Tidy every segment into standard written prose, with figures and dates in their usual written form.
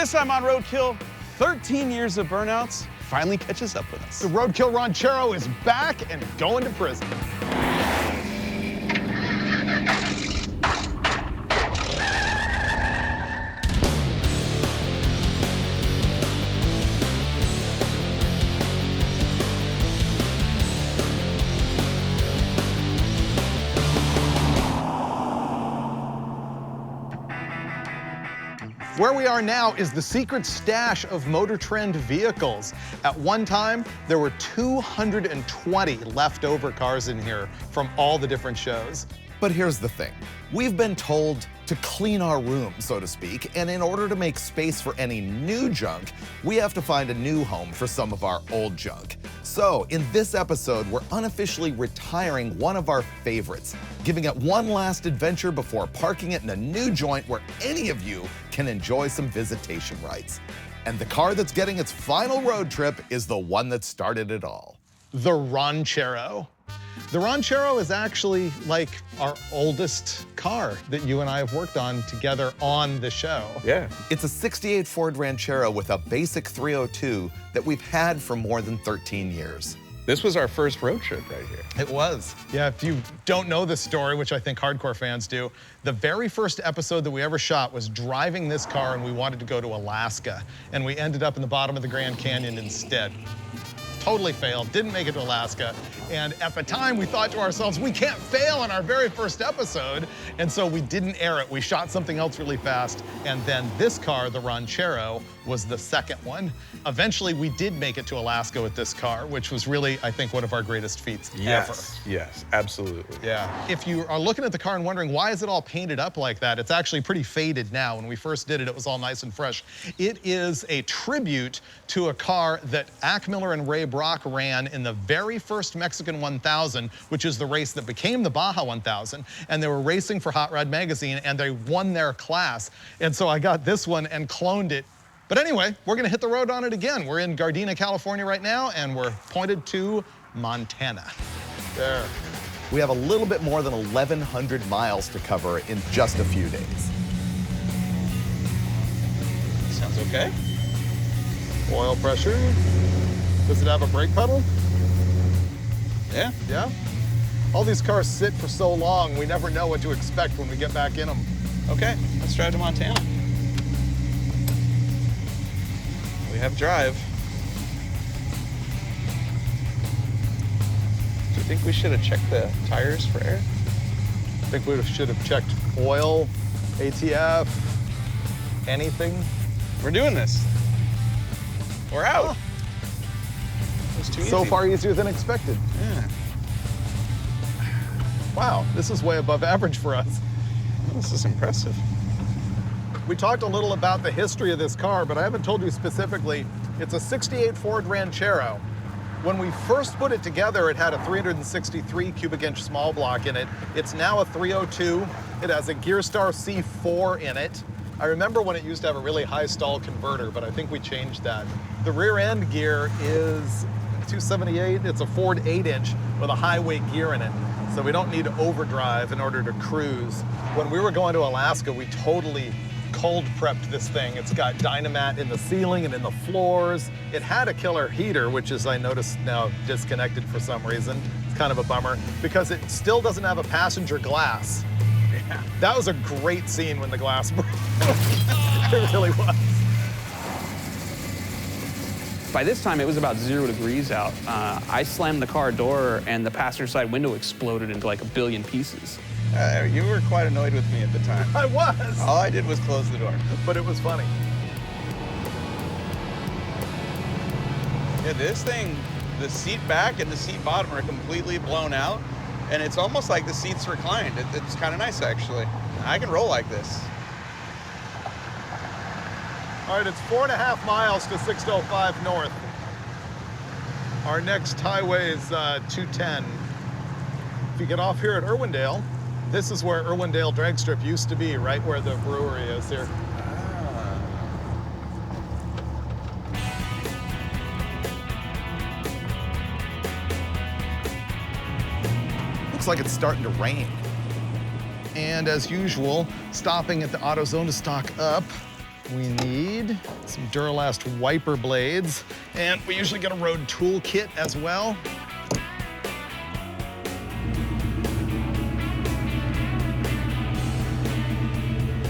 This time on Roadkill, 13 years of burnouts finally catches up with us. The Roadkill Raunchero is back and going to prison. Where we are now is the secret stash of Motor Trend vehicles. At one time, there were 220 leftover cars in here from all the different shows. But here's the thing. We've been told to clean our room, so to speak, and in order to make space for any new junk, we have to find a new home for some of our old junk. So in this episode, we're unofficially retiring one of our favorites, giving it one last adventure before parking it in a new joint where any of you can enjoy some visitation rights. And the car that's getting its final road trip is the one that started it all. The Raunchero. The Raunchero is actually like our oldest car that you and I have worked on together on the show. Yeah. It's a '68 Ford Ranchero with a basic 302 that we've had for more than 13 years. This was our first road trip right here. It was. Yeah, if you don't know this story, which I think hardcore fans do, the very first episode that we ever shot was driving this car and we wanted to go to Alaska. And we ended up in the bottom of the Grand Canyon instead. Totally failed, didn't make it to Alaska. And at the time, we thought to ourselves, we can't fail on our very first episode. And so we didn't air it. We shot something else really fast. And then this car, the Raunchero, was the second one. Eventually, we did make it to Alaska with this car, which was really, I think, one of our greatest feats ever. Yes, absolutely. Yeah. If you are looking at the car and wondering, why is it all painted up like that? It's actually pretty faded now. When we first did it, it was all nice and fresh. It is a tribute to a car that Ack Miller and Ray Brock ran in the very first Mexican 1000, which is the race that became the Baja 1000. And they were racing for Hot Rod Magazine, and they won their class. And so I got this one and cloned it. But anyway, we're gonna hit the road on it again. We're in Gardena, California right now, and we're pointed to Montana. There. We have a little bit more than 1,100 miles to cover in just a few days. Sounds okay. Oil pressure. Does it have a brake pedal? Yeah. Yeah? All these cars sit for so long, we never know what to expect when we get back in them. Okay, let's drive to Montana. We have drive. Do you think we should have checked the tires for air? I think we should have checked oil, ATF, anything. We're doing this. We're out. Oh. It was too easy. So far easier than expected. Yeah. Wow, this is way above average for us. This is impressive. We talked a little about the history of this car, but I haven't told you specifically. It's a '68 Ford Ranchero. When we first put it together, it had a 363 cubic inch small block in it. It's now a 302. It has a Gearstar C4 in it. I remember when it used to have a really high stall converter, but I think we changed that. The rear end gear is 278. It's a Ford 8-inch with a highway gear in it. So we don't need overdrive in order to cruise. When we were going to Alaska, we totally cold prepped this thing. It's got Dynamat in the ceiling and in the floors. It had a killer heater, which is, I noticed, now disconnected for some reason. It's kind of a bummer because it still doesn't have a passenger glass. Yeah. That was a great scene when the glass broke. It really was. By this time, it was about 0 degrees out. I slammed the car door and the passenger side window exploded into like a billion pieces. You were quite annoyed with me at the time. I was. All I did was close the door. But it was funny. Yeah, this thing, the seat back and the seat bottom are completely blown out, and it's almost like the seat's reclined. It's kind of nice, actually. I can roll like this. All right, it's 4.5 miles to 605 North. Our next highway is 210. If you get off here at Irwindale, this is where Irwindale Drag Strip used to be, right where the brewery is here. Looks like it's starting to rain. And as usual, stopping at the AutoZone to stock up. We need some Duralast wiper blades, and we usually get a road tool kit as well.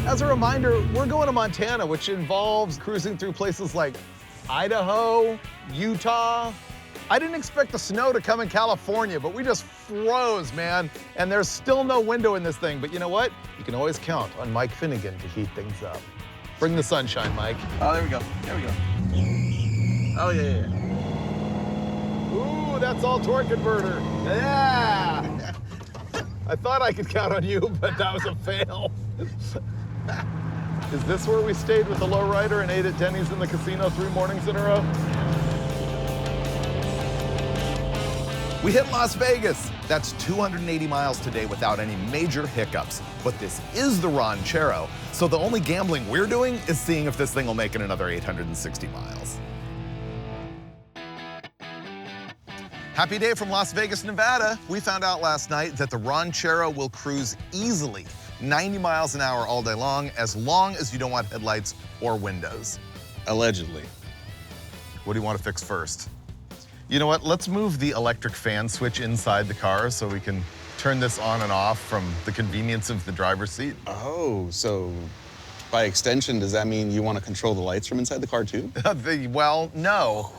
As a reminder, we're going to Montana, which involves cruising through places like Idaho, Utah. I didn't expect the snow to come in California, but we just froze, man. And there's still no window in this thing. But you know what? You can always count on Mike Finnegan to heat things up. Bring the sunshine, Mike. Oh, there we go. There we go. Oh, yeah. Ooh, that's all torque converter. Yeah! I thought I could count on you, but that was a fail. Is this where we stayed with the lowrider and ate at Denny's in the casino 3 mornings in a row? We hit Las Vegas. That's 280 miles today without any major hiccups. But this is the Raunchero, so the only gambling we're doing is seeing if this thing will make it another 860 miles. Happy day from Las Vegas, Nevada. We found out last night that the Raunchero will cruise easily 90 miles an hour all day long as you don't want headlights or windows. Allegedly. What do you want to fix first? You know what, let's move the electric fan switch inside the car so we can turn this on and off from the convenience of the driver's seat. Oh, so by extension, does that mean you want to control the lights from inside the car too? Well, no.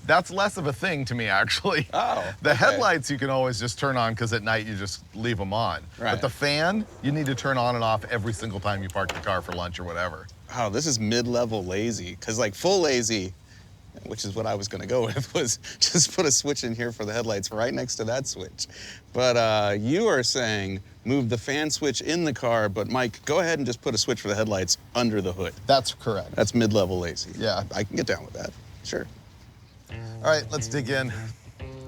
That's less of a thing to me, actually. Oh, The okay. headlights you can always just turn on because at night you just leave them on. Right. But the fan, you need to turn on and off every single time you park the car for lunch or whatever. Oh, this is mid-level lazy. Because like full lazy, which is what I was going to go with, was just put a switch in here for the headlights right next to that switch. But you are saying move the fan switch in the car, but Mike, go ahead and just put a switch for the headlights under the hood. That's correct. That's mid-level lazy. Yeah. I can get down with that. Sure. All right, let's dig in.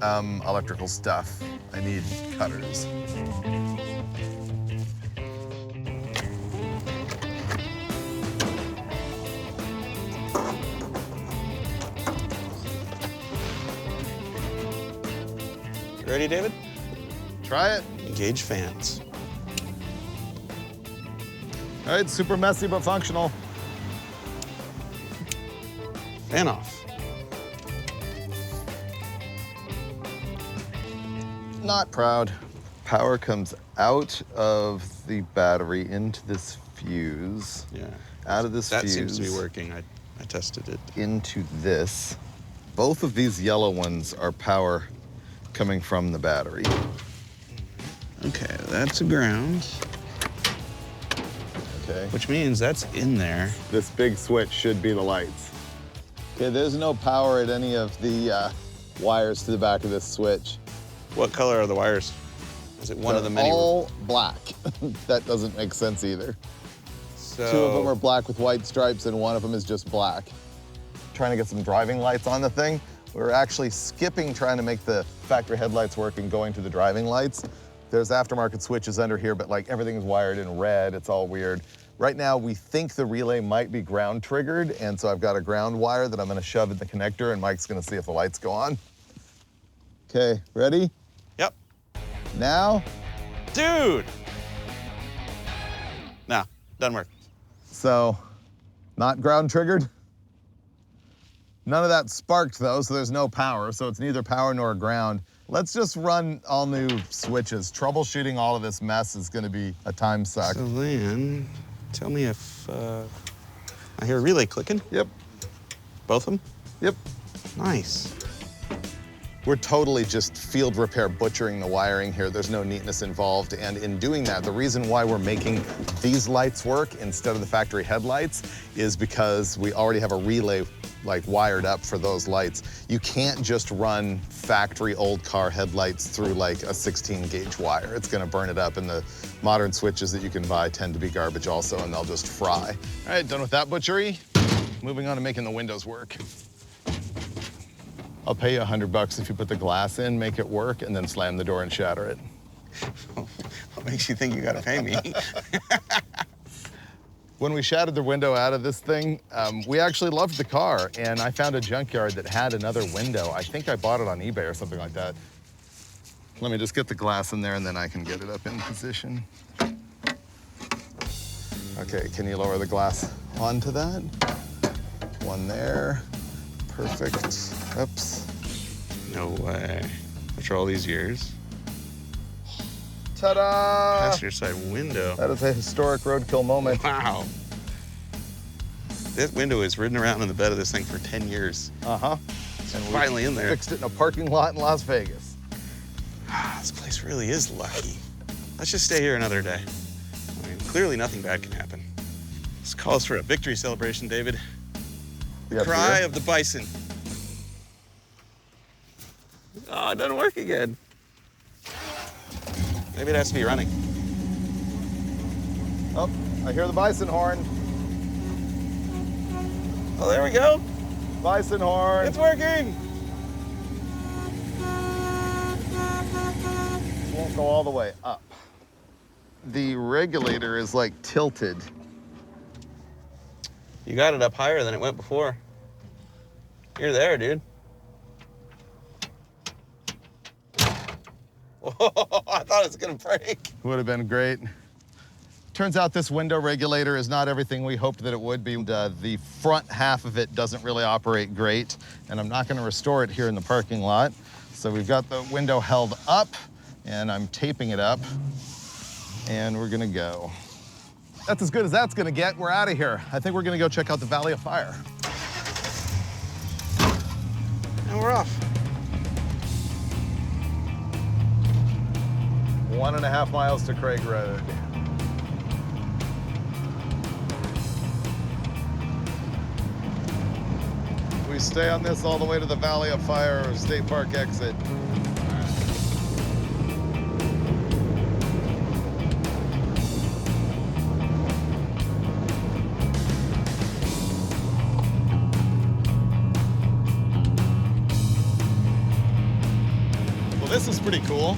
Electrical stuff. I need cutters. You ready, David? Try it. Engage fans. All right, super messy but functional. Fan off. Not proud. Power comes out of the battery into this fuse. Yeah. Out of this That fuse. seems to be working. I tested it. Into this. Both of these yellow ones are power coming from the battery. Okay, that's a ground, Okay. which means that's in there. This big switch should be the lights. Okay, there's no power at any of the wires to the back of this switch. What color are the wires? Is it one of the many? All black. That doesn't make sense either. So, 2 of them are black with white stripes and 1 of them is just black. Trying to get some driving lights on the thing. We're actually skipping trying to make the factory headlights work and going to the driving lights. There's aftermarket switches under here, but like everything's wired in red. It's all weird. Right now, we think the relay might be ground triggered, and so I've got a ground wire that I'm gonna shove in the connector, and Mike's gonna see if the lights go on. Okay, ready? Yep. Now? Dude! No, doesn't work. So, not ground triggered? None of that sparked though, so there's no power, so it's neither power nor ground. Let's just run all new switches. Troubleshooting all of this mess is gonna be a time suck. So then, tell me if, I hear a relay clicking. Yep, Both of them? yep. Nice. We're totally just field repair butchering the wiring here. There's no neatness involved. And in doing that, the reason why we're making these lights work instead of the factory headlights is because we already have a relay like wired up for those lights. You can't just run factory old car headlights through like a 16 gauge wire. It's gonna burn it up, and the modern switches that you can buy tend to be garbage also, and they'll just fry. All right, done with that butchery. Moving on to making the windows work. I'll pay you $100 if you put the glass in, make it work, and then slam the door and shatter it. What makes you think you gotta pay me? When we shattered the window out of this thing, we actually loved the car, and I found a junkyard that had another window. I think I bought it on eBay or something like that. Let me just get the glass in there, and then I can get it up in position. All Okay, can you lower the glass onto that? One there. Perfect. Oops. No way. After all these years. Ta-da! Passenger side window. That is a historic roadkill moment. Wow. This window is ridden around in the bed of this thing for 10 years. Uh-huh. And finally in there. Fixed it in a parking lot in Las Vegas. This place really is lucky. Let's just stay here another day. I mean, clearly nothing bad can happen. This calls for a victory celebration, David. You Cry beer? of the bison. Oh, it doesn't work again. Maybe it has to be running. Oh, I hear the bison horn. Oh, there we go. Bison horn. It's working. Won't go all the way up. The regulator is like tilted. You got it up higher than it went before. You're there, dude. Whoa, I thought it was gonna break. Would have been great. Turns out this window regulator is not everything we hoped that it would be. The front half of it doesn't really operate great, and I'm not gonna restore it here in the parking lot. So we've got the window held up, and I'm taping it up, and we're gonna go. That's as good as that's gonna get. We're out of here. I think we're gonna go check out the Valley of Fire. And we're off. 1.5 miles to Craig Road. We stay on this all the way to the Valley of Fire State Park exit. Well, this is pretty cool.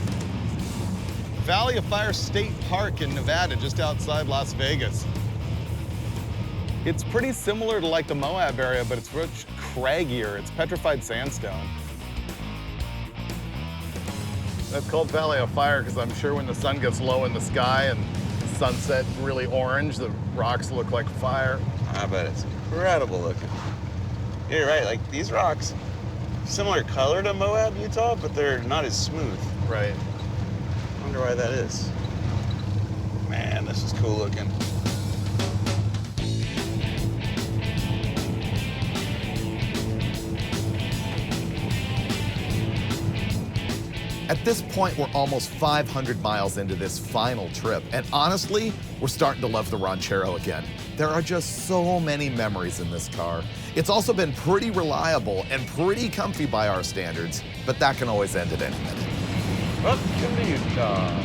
Valley of Fire State Park in Nevada, just outside Las Vegas. It's pretty similar to like the Moab area, but it's much craggier. It's petrified sandstone. That's called Valley of Fire because I'm sure when the sun gets low in the sky and the sunset really orange, the rocks look like fire. I bet it's incredible looking. You're right, like these rocks, similar color to Moab, Utah, but they're not as smooth. Right. I wonder why that is. Man, this is cool looking. At this point, we're almost 500 miles into this final trip, and honestly, we're starting to love the Raunchero again. There are just so many memories in this car. It's also been pretty reliable and pretty comfy by our standards, but that can always end at any minute. Welcome to Utah.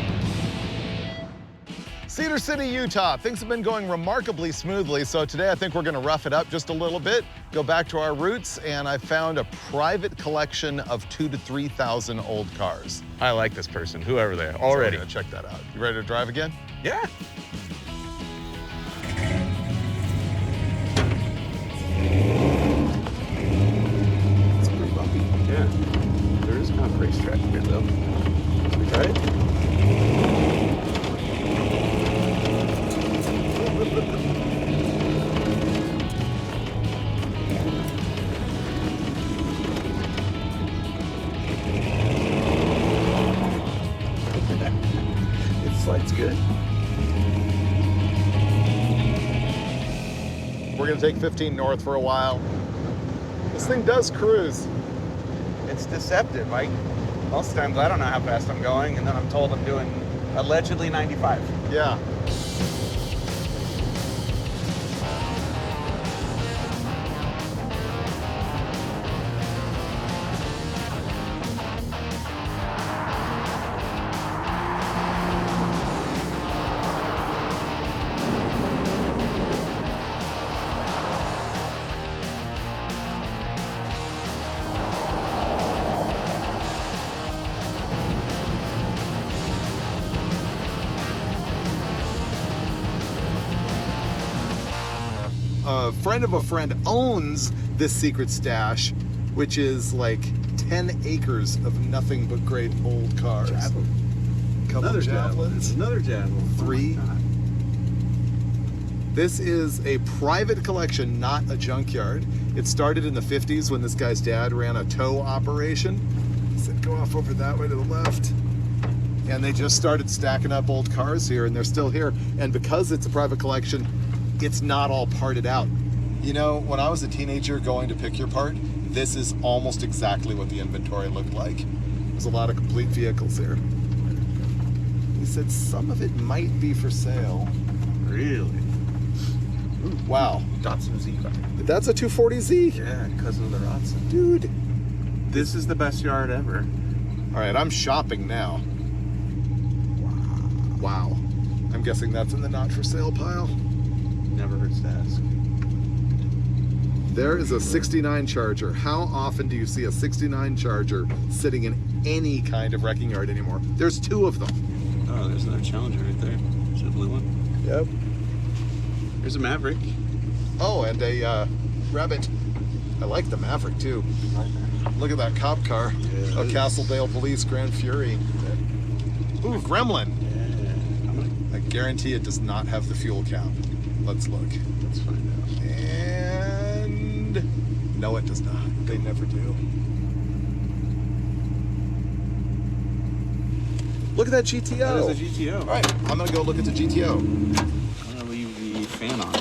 Cedar City, Utah. Things have been going remarkably smoothly, so today I think we're gonna rough it up just a little bit, go back to our roots, and I found a private collection of 2,000 to 3,000 old cars. I like this person, whoever they are, So already. we're gonna check that out. You ready to drive again? Yeah. It's pretty bumpy. Yeah. There is kind of racetrack here, though. Should we try it? It slides good. We're gonna take 15 north for a while. This thing does cruise. It's deceptive. Most times I don't know how fast I'm going, and then I'm told I'm doing allegedly 95. Yeah. A friend of a friend owns this secret stash, which is like 10 acres of nothing but great old cars. Couple Another javelins. Another javelin. 3. This is a private collection, not a junkyard. It started in the 50s when this guy's dad ran a tow operation. He said, go off over that way to the left. And they just started stacking up old cars here, and they're still here. And because it's a private collection, it's not all parted out. You know, when I was a teenager going to pick your part, this is almost exactly what the inventory looked like. There's a lot of complete vehicles here. He said some of it might be for sale. Really? Ooh, wow. Datsun Z car. That's a 240Z. Yeah, because of the Datsun. Dude. This is the best yard ever. All right, I'm shopping now. Wow. I'm guessing that's in the not for sale pile. Never hurts to ask. There is a 69 Charger. How often do you see a 69 Charger sitting in any kind of wrecking yard anymore? There's two of them. Oh, there's another Challenger right there. Is it a blue one? Yep. There's a Maverick. Oh, and a Rabbit. I like the Maverick too. Look at that cop car. Yeah, A Castledale Police Grand Fury. Ooh, Gremlin. Yeah. I guarantee it does not have the fuel count. Let's look. Let's find out. And no, it does not. They never do. Look at that GTO. That is a GTO. All right, I'm gonna go look at the GTO. I'm gonna leave the fan on.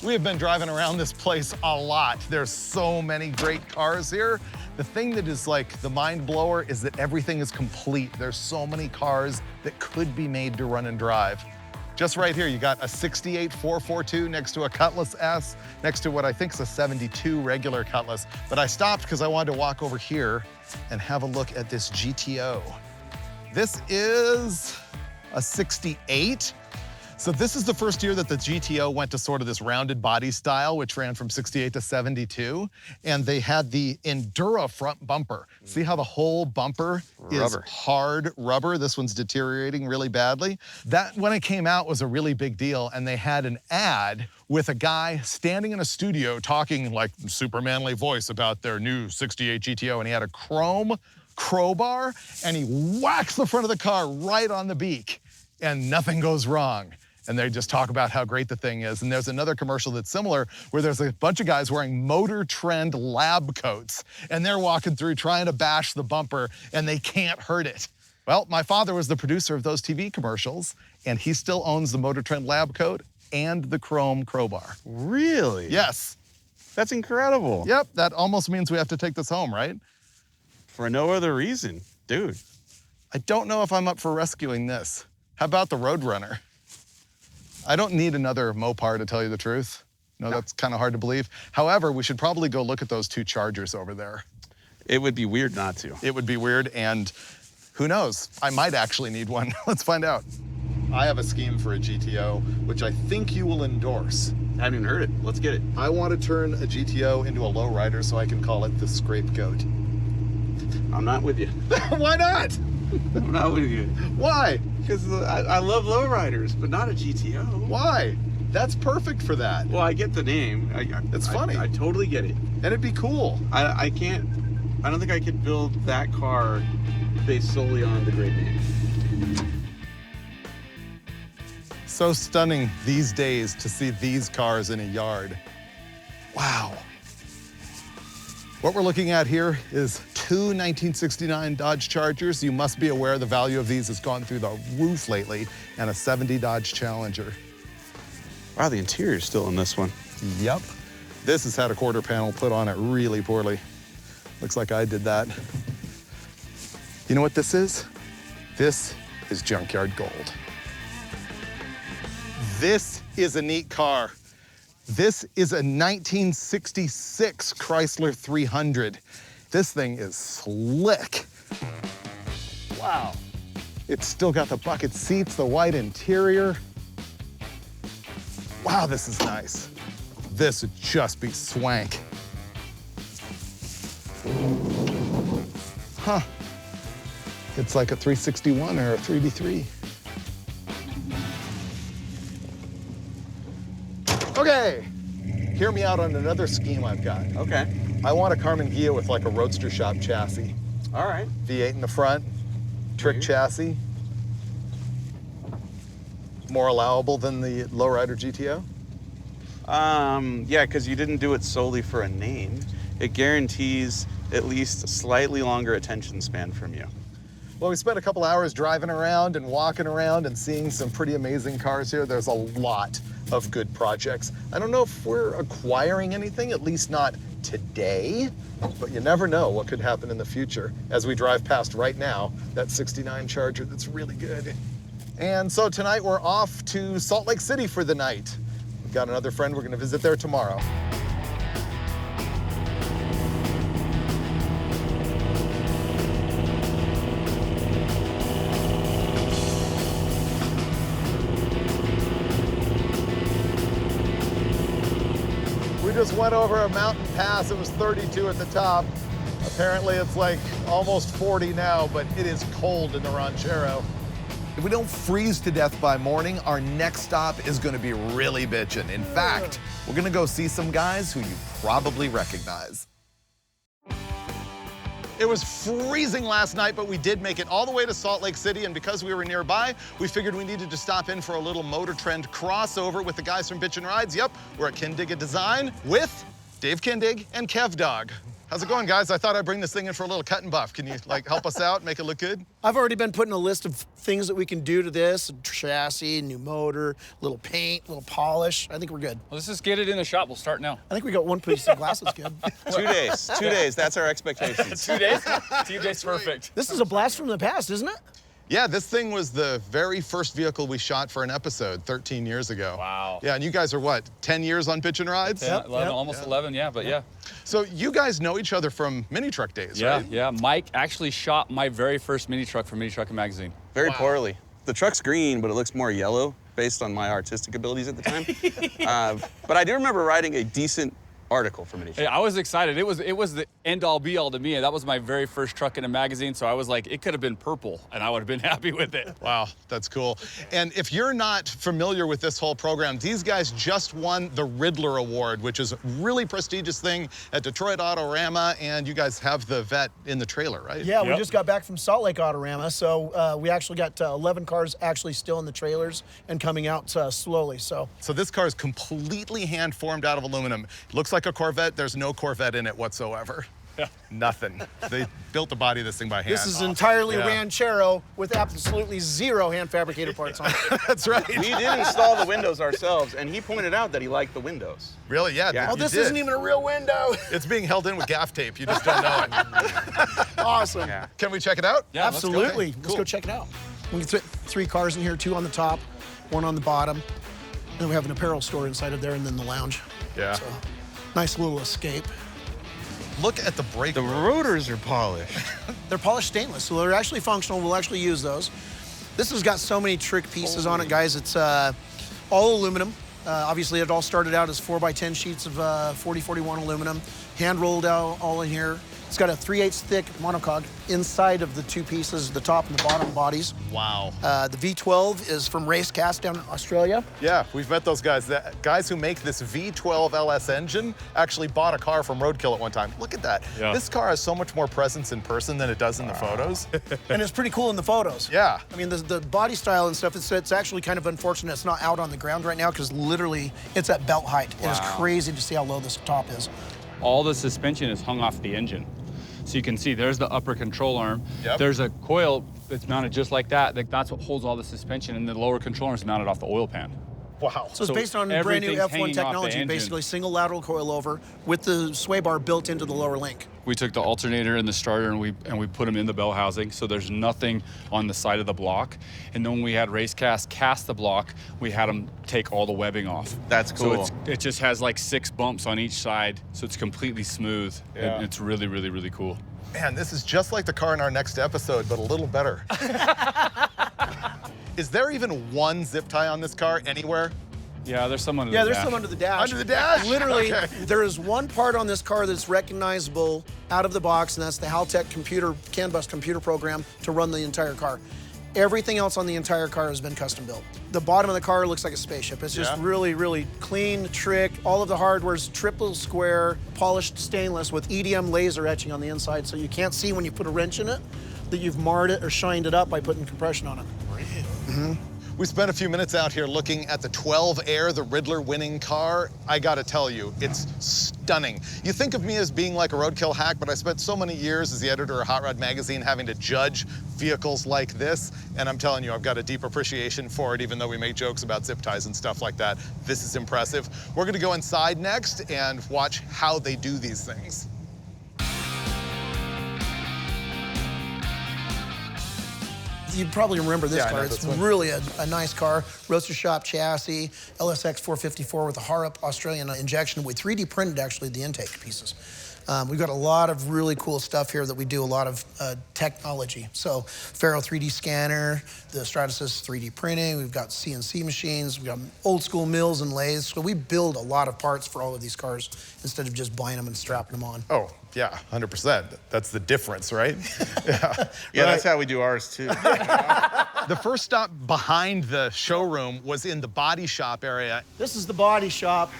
We have been driving around this place a lot. There's so many great cars here. The thing that is like the mind blower is that everything is complete. There's so many cars that could be made to run and drive. Just right here, you got a 68 442 next to a Cutlass S, next to what I think is a 72 regular Cutlass. But I stopped because I wanted to walk over here and have a look at this GTO. This is a 68. So this is the first year that the GTO went to sort of this rounded body style, which ran from 68 to 72. And they had the Endura front bumper. See how the whole bumper is hard rubber? This one's deteriorating really badly. That, when it came out, was a really big deal. And they had an ad with a guy standing in a studio talking like super manly voice about their new 68 GTO. And he had a chrome crowbar and he whacks the front of the car right on the beak and nothing goes wrong. And they just talk about how great the thing is. And there's another commercial that's similar where there's a bunch of guys wearing Motor Trend lab coats and they're walking through trying to bash the bumper and they can't hurt it. Well, my father was the producer of those TV commercials and he still owns the Motor Trend lab coat and the chrome crowbar. Really? Yes. That's incredible. Yep, that almost means we have to take this home, right? For no other reason, dude. I don't know if I'm up for rescuing this. How about the Roadrunner? I don't need another Mopar, to tell you the truth. No, that's kind of hard to believe. However, we should probably go look at those two Chargers over there. It would be weird not to. It would be weird, and who knows? I might actually need one. Let's find out. I have a scheme for a GTO, which I think you will endorse. I haven't even heard it. Let's get it. I want to turn a GTO into a lowrider so I can call it the Scrapegoat. I'm not with you. Why not? I'm not with you. Why? Because I love lowriders, but not a GTO. Why? That's perfect for that. Well, I get the name. It's funny. I totally get it. And it'd be cool. I don't think I could build that car based solely on the great name. So stunning these days to see these cars in a yard. Wow. What we're looking at here is two 1969 Dodge Chargers. You must be aware the value of these has gone through the roof lately, and a 70 Dodge Challenger. Wow, the interior's still in this one. Yep. This has had a quarter panel put on it really poorly. Looks like I did that. You know what this is? This is junkyard gold. This is a neat car. This is a 1966 Chrysler 300. This thing is slick. Wow. It's still got the bucket seats, the white interior. Wow, this is nice. This would just be swank. Huh. It's like a 361 or a 3B3. Okay, hear me out on another scheme I've got. Okay. I want a Carmen Ghia with like a Roadster Shop chassis. All right. V8 in the front, trick chassis. More allowable than the lowrider GTO? Yeah, because you didn't do it solely for a name. It guarantees at least a slightly longer attention span from you. Well, we spent a couple hours driving around and walking around and seeing some pretty amazing cars here. There's a lot of good projects. I don't know if we're acquiring anything, at least not today, but you never know what could happen in the future as we drive past right now that 69 Charger that's really good. And so tonight we're off to Salt Lake City for the night. We've got another friend we're gonna visit there tomorrow. We just went over a mountain pass. It was 32 at the top. Apparently it's like almost 40 now, but it is cold in the Raunchero. If we don't freeze to death by morning, our next stop is gonna be really bitchin'. In fact, we're gonna go see some guys who you probably recognize. It was freezing last night, but we did make it all the way to Salt Lake City, and because we were nearby, we figured we needed to stop in for a little Motor Trend crossover with the guys from Bitchin' Rides. Yep, we're at Kindig Design with Dave Kindig and Kev Dog. How's it going, guys? I thought I'd bring this thing in for a little cut and buff. Can you, like, help us out, make it look good? I've already been putting a list of things that we can do to this: a chassis, new motor, little paint, little polish. I think we're good. Let's just get it in the shop. We'll start now. I think we got one piece of glass that's good. 2 days, 2 days, that's our expectations. 2 days? 2 days, perfect. This is a blast from the past, isn't it? Yeah, this thing was the very first vehicle we shot for an episode 13 years ago. Wow. Yeah, and you guys are what, 10 years on Bitchin' Rides? Yeah, 11, yep. almost 11, yeah, but yeah. So you guys know each other from mini truck days, Yeah, right? yeah. Mike actually shot my very first mini truck for Mini Trucking Magazine. Very poorly. The truck's green, but it looks more yellow based on my artistic abilities at the time. But I do remember writing a decent article for Mini Hey, I was excited. It was the end-all be-all to me. That was my very first truck in a magazine, so I was like, it could have been purple, and I would have been happy with it. Wow, that's cool. And if you're not familiar with this whole program, these guys just won the Riddler Award, which is a really prestigious thing at Detroit Autorama, and you guys have the vet in the trailer, right? Yeah, we Yep. just got back from Salt Lake Autorama, so we actually got 11 cars actually still in the trailers and coming out slowly. So So this car is completely hand-formed out of aluminum. It looks like a Corvette. There's no Corvette in it whatsoever. Yeah. Nothing. They built the body of this thing by hand. this is entirely Yeah. Raunchero with absolutely zero hand-fabricated parts on it. That's right. We did install the windows ourselves, and he pointed out that he liked the windows. Really? Yeah. Yeah. Oh, you this did. isn't even a real window. It's being held in with gaff tape. You just don't know it. Awesome. Yeah. Can we check it out? Yeah, let's go. Absolutely. Okay, Let's cool. go check it out. We can fit 3 cars in here, 2 on the top, 1 on the bottom. Then we have an apparel store inside of there, and then the lounge. Yeah. So, nice little escape. Look at the brake. The rotors are polished. They're polished stainless, so they're actually functional. We'll actually use those. This has got so many trick pieces on it, guys. It's all aluminum. Obviously, it all started out as 4x10 sheets of 4041 aluminum, hand rolled out all in here. It's got a 3/8 thick monocog inside of the 2 pieces, the top and the bottom bodies. Wow. The V12 is from Racecast down in Australia. Yeah, we've met those guys. The guys who make this V12 LS engine actually bought a car from Roadkill at one time. Look at that. Yeah. This car has so much more presence in person than it does in the photos. And it's pretty cool in the photos. Yeah. I mean, the body style and stuff, it's actually kind of unfortunate it's not out on the ground right now because literally it's at belt height. It is crazy to see how low this top is. All the suspension is hung off the engine. So you can see there's the upper control arm. Yep. There's a coil that's mounted just like that. That's what holds all the suspension, and the lower control arm is mounted off the oil pan. Wow. So it's So based on brand new everything's F1 hanging off the technology, engine. basically single lateral coilover with the sway bar built into the lower link. We took the alternator and the starter and we put them in the bell housing, so there's nothing on the side of the block. And then when we had Racecast cast the block, we had them take all the webbing off. That's cool. So it just has like 6 bumps on each side, so it's completely smooth. Yeah. And it's really, really, really cool. Man, this is just like the car in our next episode, but a little better. Is there even one zip tie on this car anywhere? Yeah, there's some under Yeah, the there's dash. some under the dash. Under the dash? Literally, Okay. there is one part on this car that's recognizable out of the box, and that's the Haltech CAN bus computer program to run the entire car. Everything else on the entire car has been custom built. The bottom of the car looks like a spaceship. It's just Yeah. really, really clean, trick. All of the hardware's triple square, polished stainless with EDM laser etching on the inside, so you can't see when you put a wrench in it that you've marred it or shined it up by putting compression on it. We spent a few minutes out here looking at the 12 Air, the Riddler winning car. I gotta tell you, it's stunning. You think of me as being like a roadkill hack, but I spent so many years as the editor of Hot Rod Magazine having to judge vehicles like this, and I'm telling you, I've got a deep appreciation for it, even though we make jokes about zip ties and stuff like that. This is impressive. We're gonna go inside next and watch how they do these things. You probably remember this Yeah, I car. know It's this one. really a nice car. Roadster shop chassis, LSX 454 with a Harrop Australian injection. We 3D printed, actually, the intake pieces. We've got a lot of really cool stuff here that we do, a lot of technology. So Faro 3D scanner, the Stratasys 3D printing, we've got CNC machines, we've got old school mills and lathes. So we build a lot of parts for all of these cars instead of just buying them and strapping them on. Oh, yeah, 100%. That's the difference, right? Yeah. Yeah, that's how we do ours too. The first stop behind the showroom was in the body shop area. This is the body shop.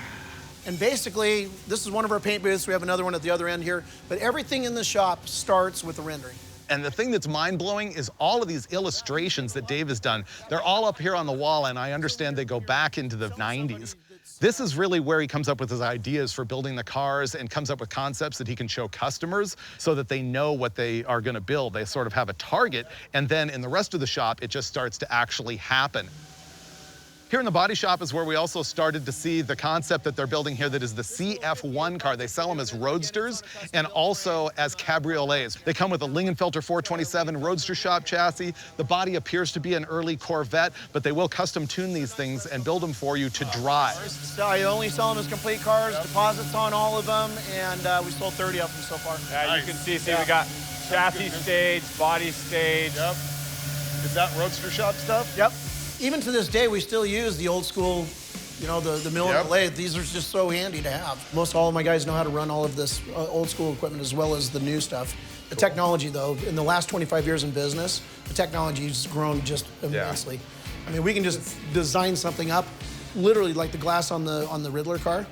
And basically, this is one of our paint booths. We have another one at the other end here. But everything in the shop starts with the rendering. And the thing that's mind-blowing is all of these illustrations that Dave has done. They're all up here on the wall, and I understand they go back into the 90s. This is really where he comes up with his ideas for building the cars and comes up with concepts that he can show customers so that they know what they are going to build. They sort of have a target, and then in the rest of the shop, it just starts to actually happen. Here in the body shop is where we also started to see the concept that they're building here that is the CF1 car. They sell them as roadsters and also as cabriolets. They come with a Lingenfelter 427 roadster shop chassis. The body appears to be an early Corvette, but they will custom tune these things and build them for you to drive. So I only sell them as complete cars, deposits on all of them, and we sold 30 of them so far. Yeah, you can see we got chassis stage, body stage. Yep. Is that roadster shop stuff? Yep. Even to this day, we still use the old school, you know, the mill and the lathe. These are just so handy to have. Most all of my guys know how to run all of this old school equipment as well as the new stuff. The technology, though, in the last 25 years in business, the technology has grown just immensely. I mean, we can just design something up, literally like the glass on the Riddler car.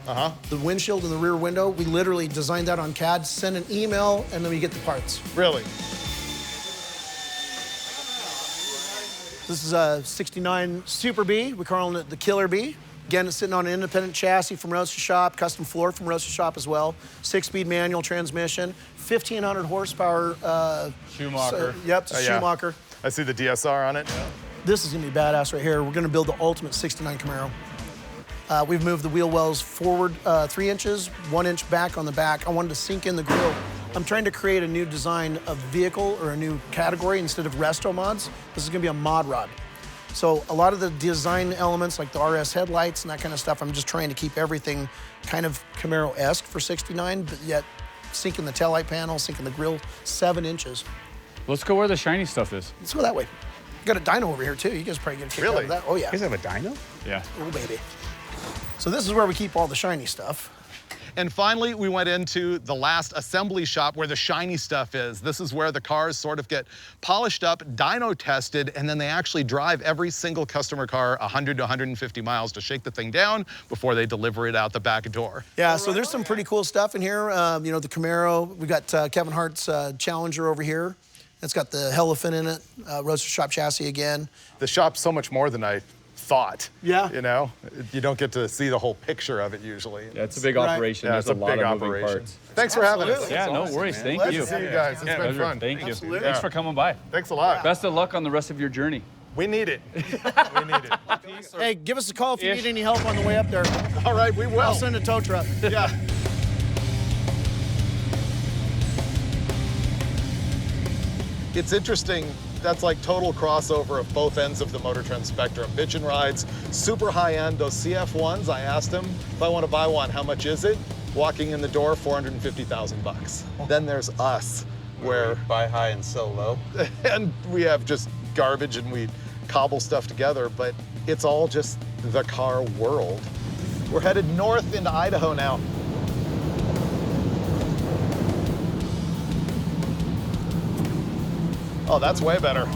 The windshield and the rear window, we literally designed that on CAD, send an email, and then we get the parts. Really? This is a 69 Super B. We're calling it the Killer B. Again, it's sitting on an independent chassis from Roadster Shop, custom floor from Roadster Shop as well. 6-speed manual transmission, 1,500 horsepower. Schumacher. Yep, it's a Schumacher. I see the DSR on it. This is gonna be badass right here. We're gonna build the ultimate 69 Camaro. We've moved the wheel wells forward 3 inches, 1 inch back on the back. I wanted to sink in the grille. I'm trying to create a new design of vehicle or a new category instead of resto mods. This is gonna be a mod rod. So a lot of the design elements like the RS headlights and that kind of stuff, I'm just trying to keep everything kind of Camaro-esque for 69, but yet sinking the taillight panel, sinking the grille 7 inches. Let's go where the shiny stuff is. Let's go that way. Got a dyno over here too. You guys probably get a kick out of that. Oh yeah. You guys have a dyno? Yeah. Oh baby. So this is where we keep all the shiny stuff. And finally, we went into the last assembly shop where the shiny stuff is. This is where the cars sort of get polished up, dyno tested, and then they actually drive every single customer car 100 to 150 miles to shake the thing down before they deliver it out the back door. Yeah, so there's some pretty cool stuff in here. You know, the Camaro. We got Kevin Hart's Challenger over here. It's got the Elephant in it, Roadster Shop chassis again. The shop's so much more than I thought. Yeah. You know, you don't get to see the whole picture of it usually. Yeah, it's a big operation. Yeah, There's it's a a lot big of moving operation. parts. Thanks for having us. Yeah, no worries. Thank Glad you. to see you guys. It's been Pleasure. fun. Thank you. Absolutely. Thanks for coming by. Thanks a lot. Best of luck on the rest of your journey. We need it. We need it. Hey, give us a call if you need any help on the way up there. All right, we will. I'll send a tow truck. Yeah. It's interesting. That's like total crossover of both ends of the Motor Trend spectrum. Bitch and rides, super high end. Those CF1s, I asked him if I want to buy one, how much is it? Walking in the door, 450,000 bucks. Then there's us, where Buy high and sell low. and we have just garbage and we cobble stuff together, but it's all just the car world. We're headed north into Idaho now. Oh, that's way better.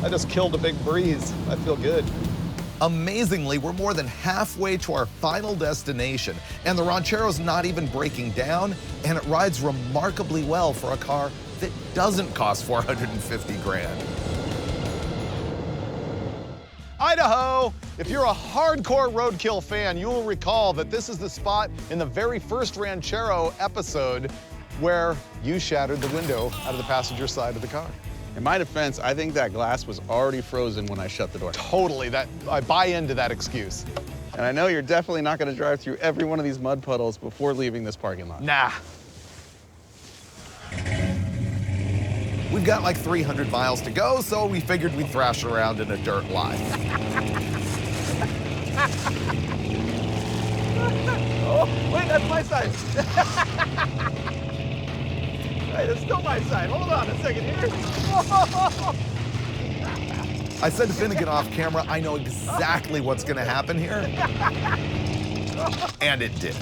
I just killed a big breeze. I feel good. Amazingly, we're more than halfway to our final destination, and the Raunchero's not even breaking down, and it rides remarkably well for a car that doesn't cost 450 grand. Idaho! If you're a hardcore Roadkill fan, you will recall that this is the spot in the very first Raunchero episode where you shattered the window out of the passenger side of the car. In my defense, I think that glass was already frozen when I shut the door. Totally, I buy into that excuse. And I know you're definitely not gonna drive through every one of these mud puddles before leaving this parking lot. Nah. We've got like 300 miles to go, so we figured we'd thrash around in a dirt lot. Oh, wait, that's my side. Wait, it's still my side. Hold on a second here. I said to Finnegan off camera, I know exactly what's gonna happen here. And it did.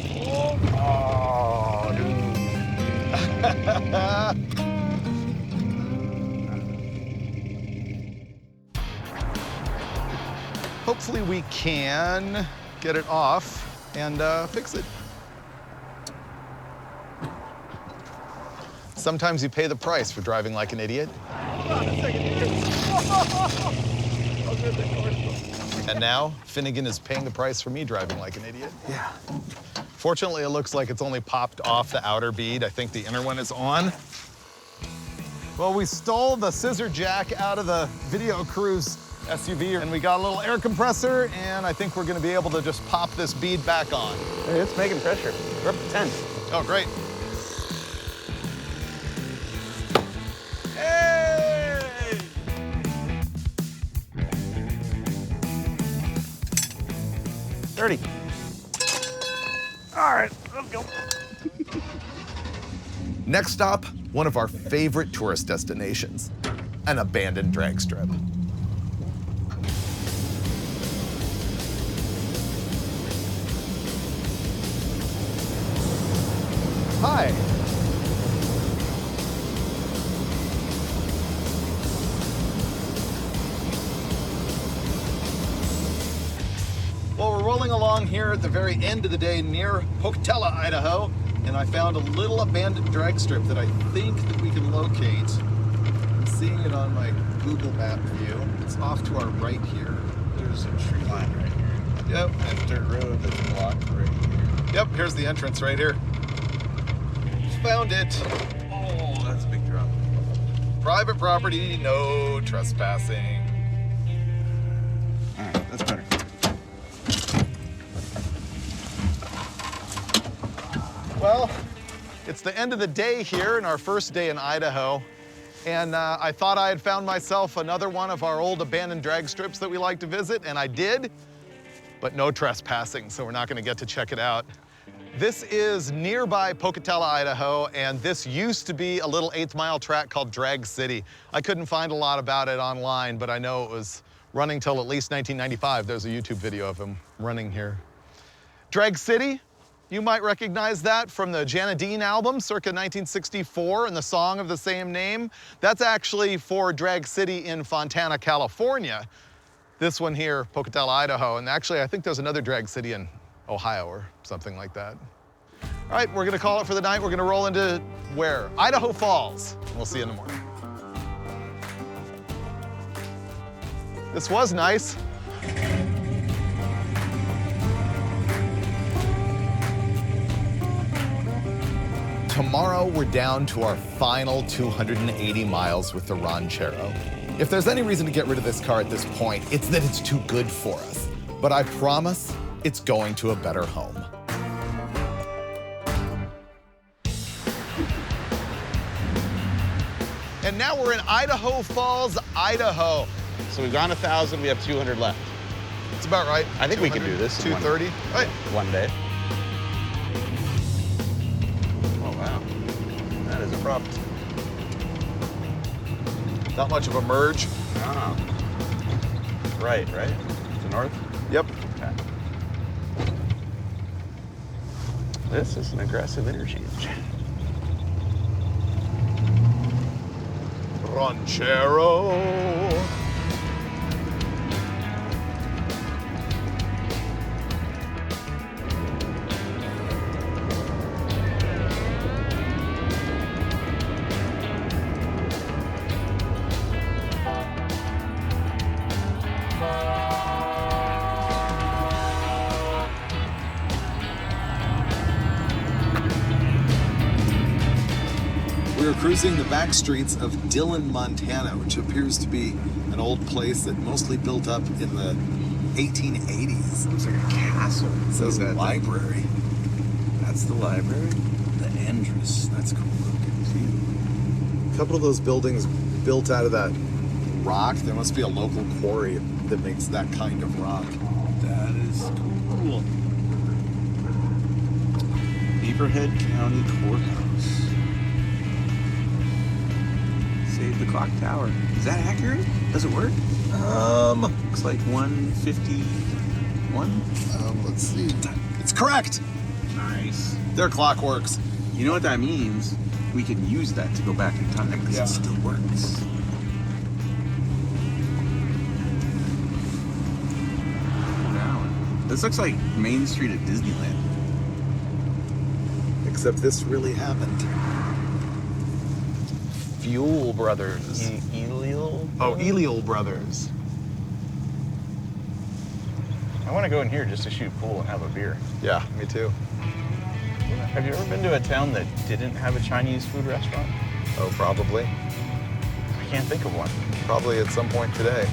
Oh, dude. Hopefully we can get it off and fix it. Sometimes you pay the price for driving like an idiot. Hold on a second here. And now, Finnegan is paying the price for me driving like an idiot. Yeah. Fortunately, it looks like it's only popped off the outer bead. I think the inner one is on. Well, we stole the scissor jack out of the video crew's SUV, and we got a little air compressor, and I think we're gonna be able to just pop this bead back on. Hey, it's making pressure. We're up to 10. Oh, great. Hey! 30. All right, let's go. Next stop, one of our favorite tourist destinations, an abandoned drag strip. Hi. Well, we're rolling along here at the very end of the day near Pocatello, Idaho, and I found a little abandoned drag strip that I think that we can locate. I'm seeing it on my Google map view. It's off to our right here. There's a tree line right here. Yep. And dirt road that's blocked right here. Yep, here's the entrance right here. Found it. Oh, that's a big drop. Private property, no trespassing. All right, that's better. Well, it's the end of the day here and our first day in Idaho. And I thought I had found myself another one of our old abandoned drag strips that we like to visit, and I did, but no trespassing, so we're not gonna get to check it out. This is nearby Pocatello, Idaho, and this used to be a little 8th mile track called Drag City. I couldn't find a lot about it online, but I know it was running till at least 1995. There's a YouTube video of him running here. Drag City, you might recognize that from the Janet Dean album, circa 1964, and the song of the same name. That's actually for Drag City in Fontana, California. This one here, Pocatello, Idaho, and actually I think there's another Drag City in Ohio or something like that. All right, we're gonna call it for the night. We're gonna roll into where? Idaho Falls. We'll see you in the morning. This was nice. Tomorrow, we're down to our final 280 miles with the Raunchero. If there's any reason to get rid of this car at this point, it's that it's too good for us. But I promise, it's going to a better home. And now we're in Idaho Falls, Idaho. So we've gone 1,000, we have 200 left. It's about right. I think we can do this in 230. Right. one day. Oh, wow. That is abrupt. Not much of a merge. Ah. Right? To north? Yep. Okay. This is an aggressive interchange. Raunchero. We are cruising the back streets of Dillon, Montana, which appears to be an old place that mostly built up in the 1880s. Looks like a castle. It says a library. That's the library? The Andrus. That's cool looking. A couple of those buildings built out of that rock. There must be a local quarry that makes that kind of rock. That is cool. Beaverhead County Courthouse. Save the clock tower. Is that accurate? Does it work? Looks like 151. Let's see. It's correct. Nice. Their clock works. You know what that means? We can use that to go back in time because it still works. Wow. This looks like Main Street at Disneyland. Except this really happened. Fuel Brothers. Eliel? Oh, Eliel Brothers. I want to go in here just to shoot pool and have a beer. Yeah, me too. Have you ever been to a town that didn't have a Chinese food restaurant? Oh, probably. I can't think of one. Probably at some point today.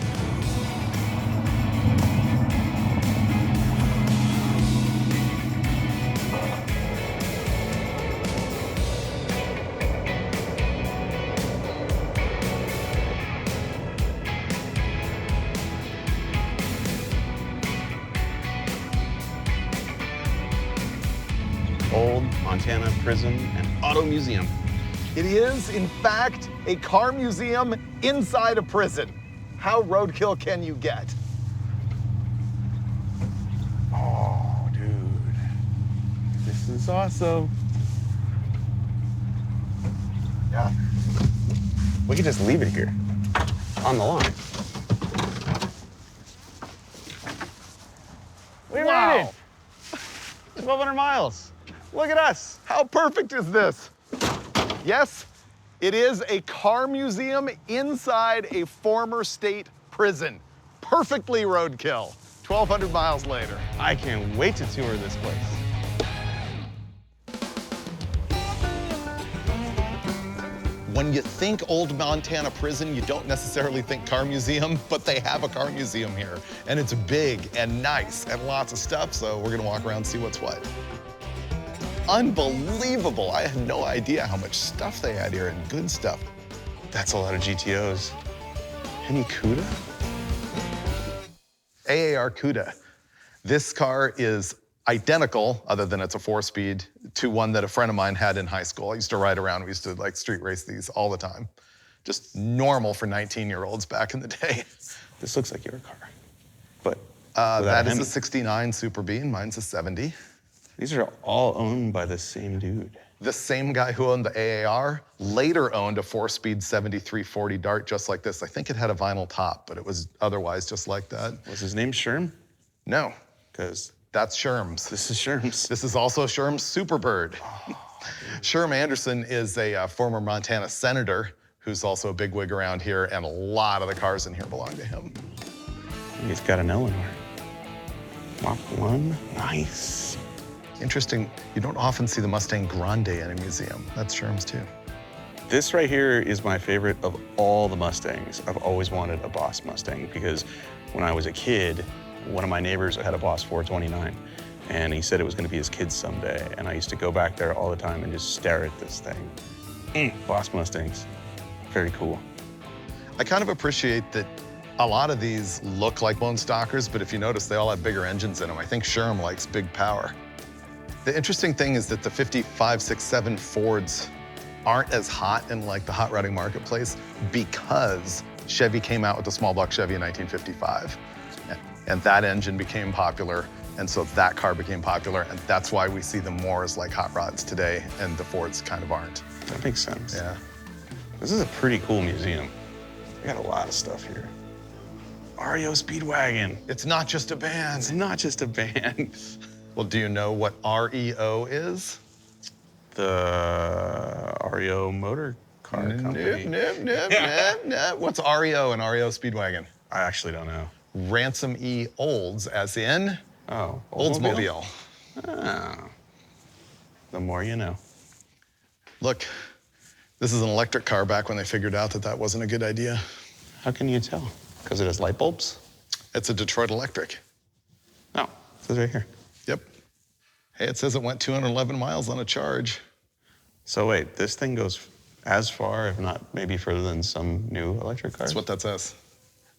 Old Montana Prison and Auto Museum. It is, in fact, a car museum inside a prison. How roadkill can you get? Oh, dude. This is awesome. Yeah. We could just leave it here on the lawn. We made it! 1,200 miles. Look at us. How perfect is this? Yes, it is a car museum inside a former state prison. Perfectly roadkill. 1,200 miles later. I can't wait to tour this place. When you think old Montana prison, you don't necessarily think car museum, but they have a car museum here. And it's big and nice and lots of stuff, so we're gonna walk around and see what's what. Unbelievable. I had no idea how much stuff they had here and good stuff. That's a lot of GTOs. Any CUDA? AAR CUDA. This car is identical, other than it's a 4-speed, to one that a friend of mine had in high school. I used to ride around. We used to like street race these all the time. Just normal for 19-year-olds back in the day. This looks like your car. But That is a 69 Super B, and mine's a 70. these are all owned by the same dude. The same guy who owned the AAR later owned a 4-speed 7340 Dart just like this. I think it had a vinyl top, but it was otherwise just like that. Was his name Sherm? No, Because that's Sherm's. this is Sherm's. This is also Sherm's Superbird. Sherm Anderson is a former Montana senator who's also a bigwig around here, and a lot of the cars in here belong to him. He's got an Eleanor. Mach 1, nice. Interesting, you don't often see the Mustang Grande in a museum. That's Sherm's too. This right here is my favorite of all the Mustangs. I've always wanted a Boss Mustang because when I was a kid, one of my neighbors had a Boss 429, and he said it was gonna be his kid someday, and I used to go back there all the time and just stare at this thing. Boss Mustangs, very cool. I kind of appreciate that a lot of these look like bone stockers, but if you notice, they all have bigger engines in them. I think Sherm likes big power. The interesting thing is that the 55, 6, 7 Fords aren't as hot in like the hot rodding marketplace because Chevy came out with the small block Chevy in 1955. And that engine became popular, and so that car became popular, and that's why we see them more as like hot rods today, and the Fords kind of aren't. That makes sense. Yeah. This is a pretty cool museum. They got a lot of stuff here. REO Speedwagon. It's not just a band. It's not just a band. Well, do you know what REO is? The REO Motor Car Company. Nope. What's REO and REO Speedwagon? I actually don't know. Ransom E. Olds, as in Oh, Oldsmobile. Oh. The more you know. Look, This is an electric car back when they figured out that that wasn't a good idea. How can you tell? Because it has light bulbs? It's a Detroit Electric. No, it says right here. Yep. Hey, it says it went 211 miles on a charge. So wait, this thing goes as far, if not maybe further than some new electric cars? That's what that says.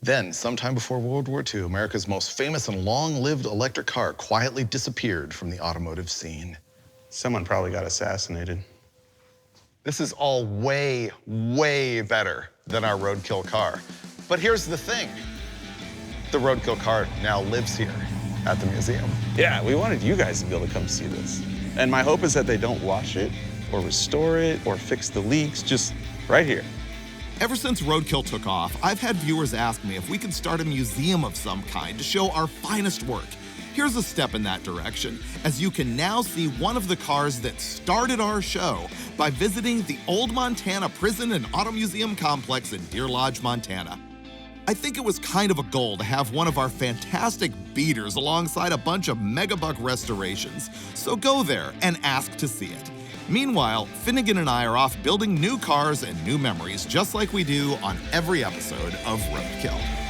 Then, sometime before World War II, America's most famous and long-lived electric car quietly disappeared from the automotive scene. Someone probably got assassinated. This is all way, way better than our Roadkill car. But here's the thing. The Roadkill car now lives here at the museum. Yeah, we wanted you guys to be able to come see this. And my hope is that they don't wash it or restore it or fix the leaks, just right here. Ever since Roadkill took off, I've had viewers ask me if we could start a museum of some kind to show our finest work. Here's a step in that direction, as you can now see one of the cars that started our show by visiting the Old Montana Prison and Auto Museum Complex in Deer Lodge, Montana. I think it was kind of a goal to have one of our fantastic beaters alongside a bunch of megabuck restorations, so go there and ask to see it. Meanwhile, Finnegan and I are off building new cars and new memories, just like we do on every episode of Roadkill.